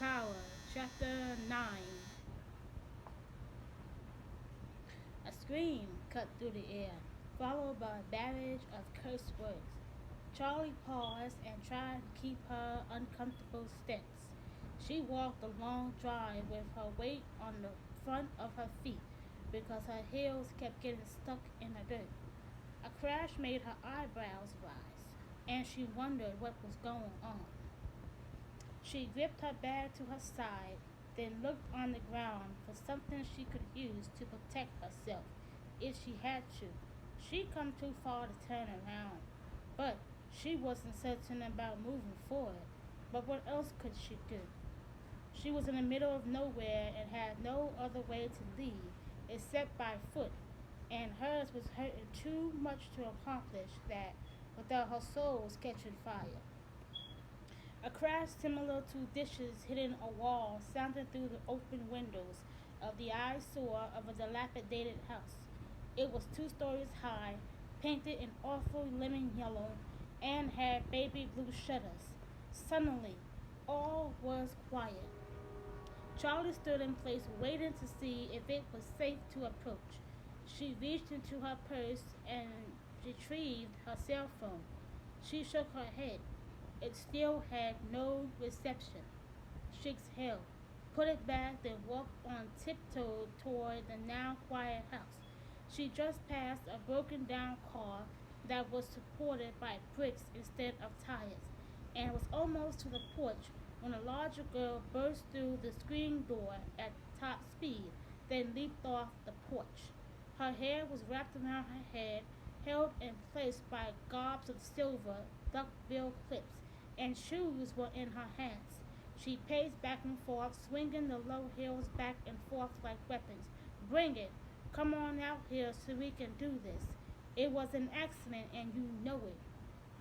Tower, Chapter 9. A scream cut through the air, followed by a barrage of curse words. Charlie paused and tried to keep her uncomfortable steps. She walked a long drive with her weight on the front of her feet because her heels kept getting stuck in the dirt. A crash made her eyebrows rise, and she wondered what was going on. She gripped her bag to her side, then looked on the ground for something she could use to protect herself if she had to. She'd come too far to turn around, but she wasn't certain about moving forward. But what else could she do? She was in the middle of nowhere and had no other way to leave except by foot, and hers was hurting too much to accomplish that without her soul catching fire. A crash similar to dishes hitting a wall sounded through the open windows of the eyesore of a dilapidated house. It was 2 stories high, painted in awful lemon yellow, and had baby blue shutters. Suddenly, all was quiet. Charlie stood in place waiting to see if it was safe to approach. She reached into her purse and retrieved her cell phone. She shook her head. It still had no reception. She exhaled, put it back, then walked on tiptoe toward the now quiet house. She just passed a broken down car that was supported by bricks instead of tires, and was almost to the porch when a larger girl burst through the screen door at top speed, then leaped off the porch. Her hair was wrapped around her head, held in place by gobs of silver duckbill clips, and shoes were in her hands. She paced back and forth, swinging the low heels back and forth like weapons. Bring it! Come on out here so we can do this. It was an accident and you know it.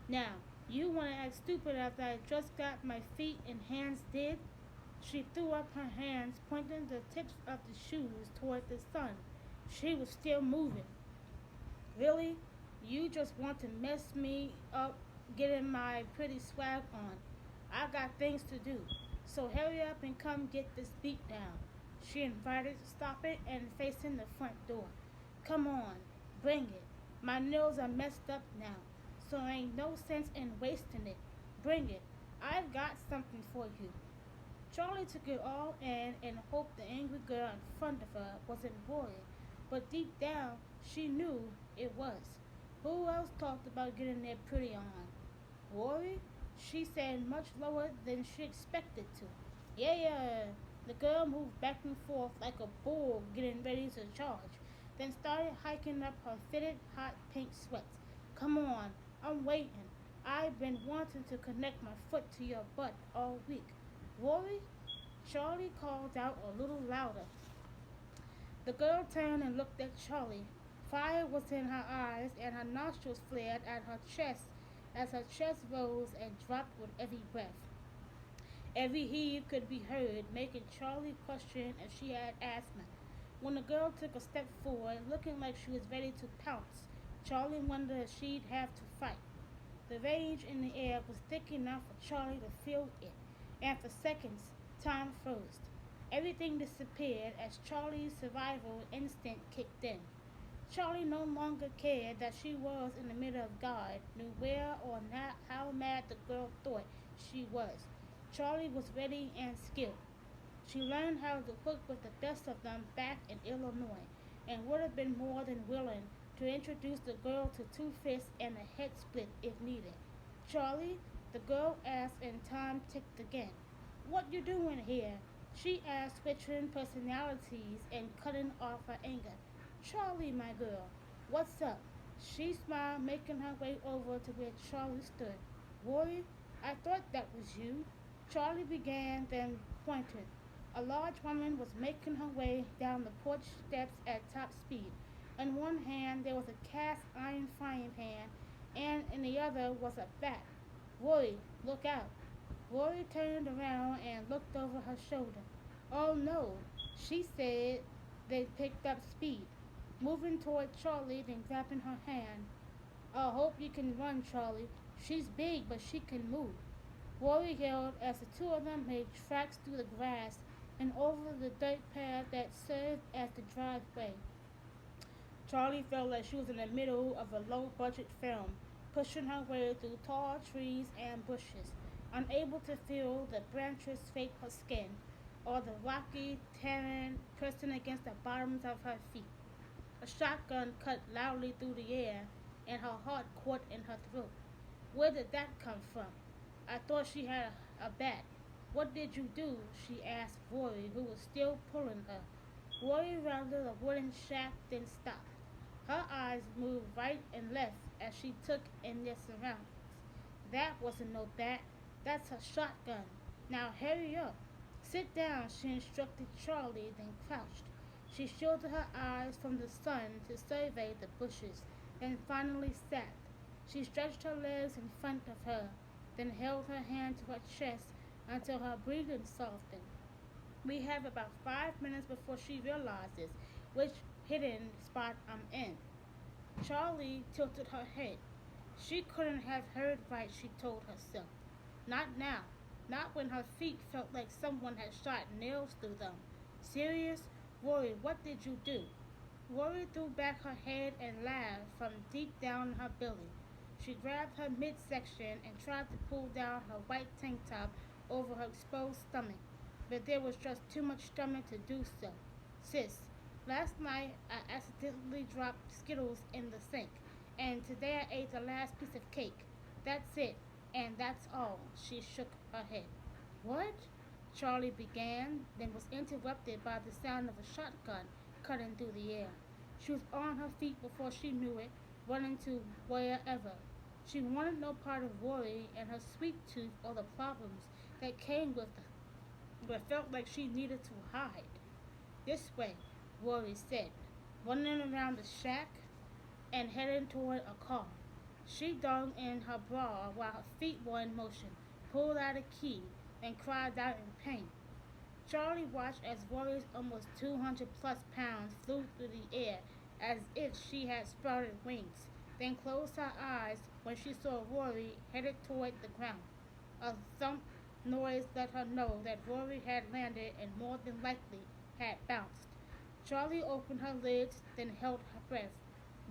Now, you want to act stupid after I just got my feet and hands did? She threw up her hands, pointing the tips of the shoes toward the sun. She was still moving. Really? You just want to mess me up getting my pretty swag on. I got things to do. So hurry up and come get this beat down. She invited, stopping and facing the front door. Come on, bring it. My nails are messed up now, so ain't no sense in wasting it. Bring it. I've got something for you. Charlie took it all in and hoped the angry girl in front of her wasn't worried, but deep down she knew it was. Who else talked about getting their pretty on? Worried? She said much lower than she expected to. Yeah, yeah. The girl moved back and forth like a bull getting ready to charge, then started hiking up her fitted hot pink sweats. Come on, I'm waiting. I've been wanting to connect my foot to your butt all week. Worry? Charlie called out a little louder. The girl turned and looked at Charlie. Fire was in her eyes, and her nostrils flared at her chest as her chest rose and dropped with every breath. Every heave could be heard, making Charlie question if she had asthma. When the girl took a step forward, looking like she was ready to pounce, Charlie wondered if she'd have to fight. The rage in the air was thick enough for Charlie to feel it, and for seconds, time froze. Everything disappeared as Charlie's survival instinct kicked in. Charlie no longer cared that she was in the middle of God, knew where or not how mad the girl thought she was. Charlie was ready and skilled. She learned how to cook with the best of them back in Illinois, and would have been more than willing to introduce the girl to two fists and a head split if needed. Charlie, the girl asked, and time ticked again. What you doing here? She asked, switching personalities and cutting off her anger. Charlie, my girl, what's up? She smiled, making her way over to where Charlie stood. Rory, I thought that was you. Charlie began, then pointed. A large woman was making her way down the porch steps at top speed. In one hand there was a cast iron frying pan, and in the other was a bat. Rory, look out. Rory turned around and looked over her shoulder. Oh no, she said. They picked up speed, moving toward Charlie, then grabbing her hand. I hope you can run, Charlie. She's big, but she can move. Rory yelled as the two of them made tracks through the grass and over the dirt path that served as the driveway. Charlie felt like she was in the middle of a low budget film, pushing her way through tall trees and bushes, unable to feel the branches scrape her skin or the rocky terrain pressing against the bottoms of her feet. A shotgun cut loudly through the air, and her heart caught in her throat. Where did that come from? I thought she had a bat. What did you do? She asked Rory, who was still pulling her. Rory rounded a wooden shack, then stopped. Her eyes moved right and left as she took in their surroundings. That wasn't no bat. That's a shotgun. Now hurry up. Sit down, she instructed Charlie, then crouched. She shielded her eyes from the sun to survey the bushes, then finally sat. She stretched her legs in front of her, then held her hand to her chest until her breathing softened. We have about 5 minutes before she realizes which hidden spot I'm in. Charlie tilted her head. She couldn't have heard right, she told herself. Not now. Not when her feet felt like someone had shot nails through them. Serious? Rory, what did you do? Rory threw back her head and laughed from deep down in her belly. She grabbed her midsection and tried to pull down her white tank top over her exposed stomach, but there was just too much stomach to do so. Sis, last night I accidentally dropped Skittles in the sink, and today I ate the last piece of cake. That's it, and that's all. She shook her head. What? Charlie began, then was interrupted by the sound of a shotgun cutting through the air. She was on her feet before she knew it, running to wherever. She wanted no part of Rory and her sweet tooth or the problems that came with them, but felt like she needed to hide. This way, Rory said, running around the shack and heading toward a car. She dug in her bra while her feet were in motion, pulled out a key, and cried out in pain. Charlie watched as Rory's almost 200 plus pounds flew through the air as if she had sprouted wings, then closed her eyes when she saw Rory headed toward the ground. A thump noise let her know that Rory had landed and more than likely had bounced. Charlie opened her lids, then held her breath.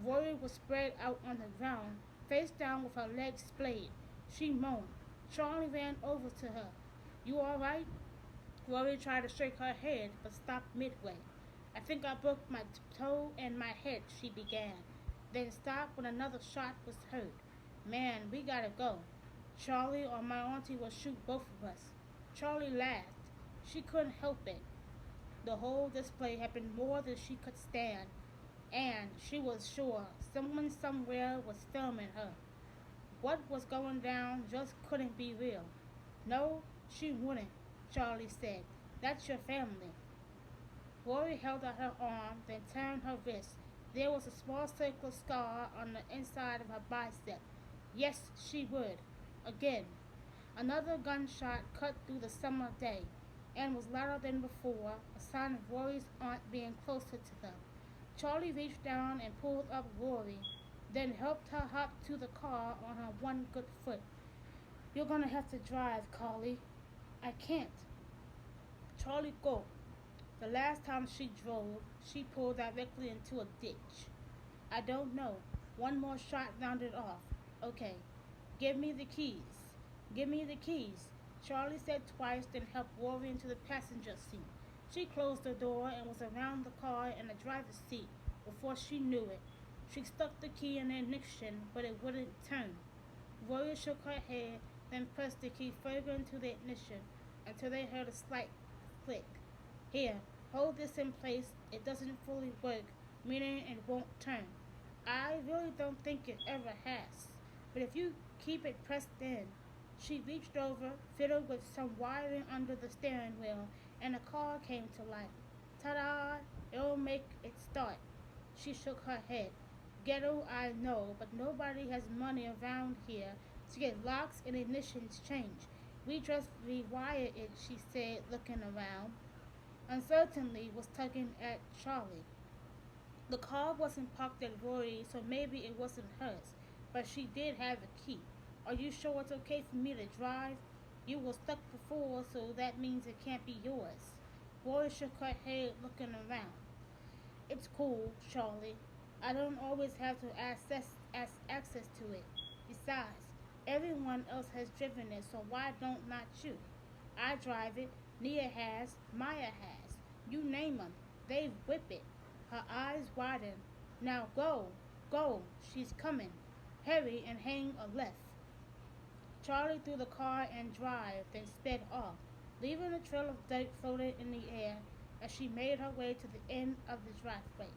Rory was spread out on the ground, face down with her legs splayed. She moaned. Charlie ran over to her. You all right? Rory tried to shake her head, but stopped midway. I think I broke my toe and my head, she began, then stopped when another shot was heard. Man, we gotta go. Charlie or my auntie will shoot both of us. Charlie laughed. She couldn't help it. The whole display had been more than she could stand, and she was sure someone somewhere was filming her. What was going down just couldn't be real. No, she wouldn't, Charlie said. That's your family. Rory held out her arm, then turned her wrist. There was a small circular scar on the inside of her bicep. Yes, she would. Again. Another gunshot cut through the summer day, and was louder than before, a sign of Rory's aunt being closer to them. Charlie reached down and pulled up Rory, then helped her hop to the car on her one good foot. You're gonna have to drive, Carly. I can't. Charlie gulped. The last time she drove, she pulled directly into a ditch. I don't know. One more shot rounded off. Okay. Give me the keys. Give me the keys. Charlie said twice, then helped Rory into the passenger seat. She closed the door and was around the car in the driver's seat before she knew it. She stuck the key in the ignition, but it wouldn't turn. Rory shook her head, then pressed the key further into the ignition until they heard a slight click. Here, hold this in place. It doesn't fully work, meaning it won't turn. I really don't think it ever has. But if you keep it pressed in. She reached over, fiddled with some wiring under the steering wheel, and the car came to life. Ta-da! It'll make it start. She shook her head. Ghetto, I know, but nobody has money around here to get locks and ignitions changed. We just rewire it, she said, looking around. Uncertainly was tugging at Charlie. The car wasn't parked at Rory's, so maybe it wasn't hers, but she did have a key. Are you sure it's okay for me to drive? You were stuck before, so that means it can't be yours. Rory shook her head, looking around. It's cool, Charlie. I don't always have to access to it. Besides, everyone else has driven it, so why don't not you? I drive it, Nia has, Maya has. You name 'em, they whip it. Her eyes widen. Now go, go, she's coming. Hurry and hang a left. Charlie threw the car and drive, then sped off, leaving a trail of dirt floating in the air as she made her way to the end of the driveway.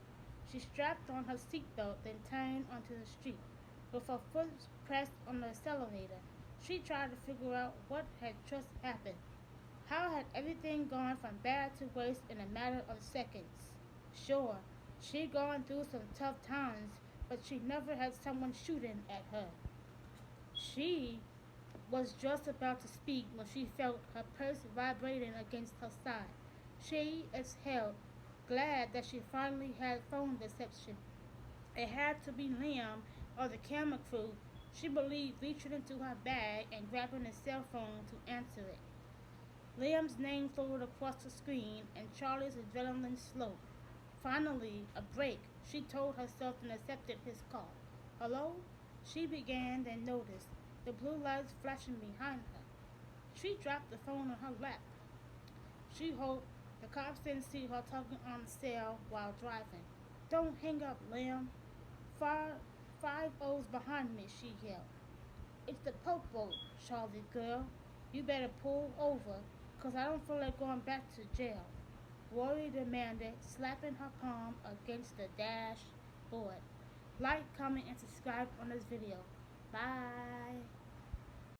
She strapped on her seatbelt, then turned onto the street. With her foot pressed on the accelerator, she tried to figure out what had just happened. How had everything gone from bad to worse in a matter of seconds? Sure, she'd gone through some tough times, but she never had someone shooting at her. She was just about to speak when she felt her purse vibrating against her side. She exhaled, glad that she finally had phone reception. It had to be Liam or the camera crew, she believed, reaching into her bag and grabbing a cell phone to answer it. Liam's name floated across the screen, and Charlie's adrenaline slowed. Finally, a break, she told herself and accepted his call. Hello? She began, then noticed the blue lights flashing behind her. She dropped the phone on her lap. She hoped the cops didn't see her talking on the cell while driving. Don't hang up, Liam. Five O's behind me, she yelled. It's the Pope boat, Charlie girl. You better pull over, 'cause I don't feel like going back to jail. Rory demanded, slapping her palm against the dashboard. Like, comment, and subscribe on this video. Bye.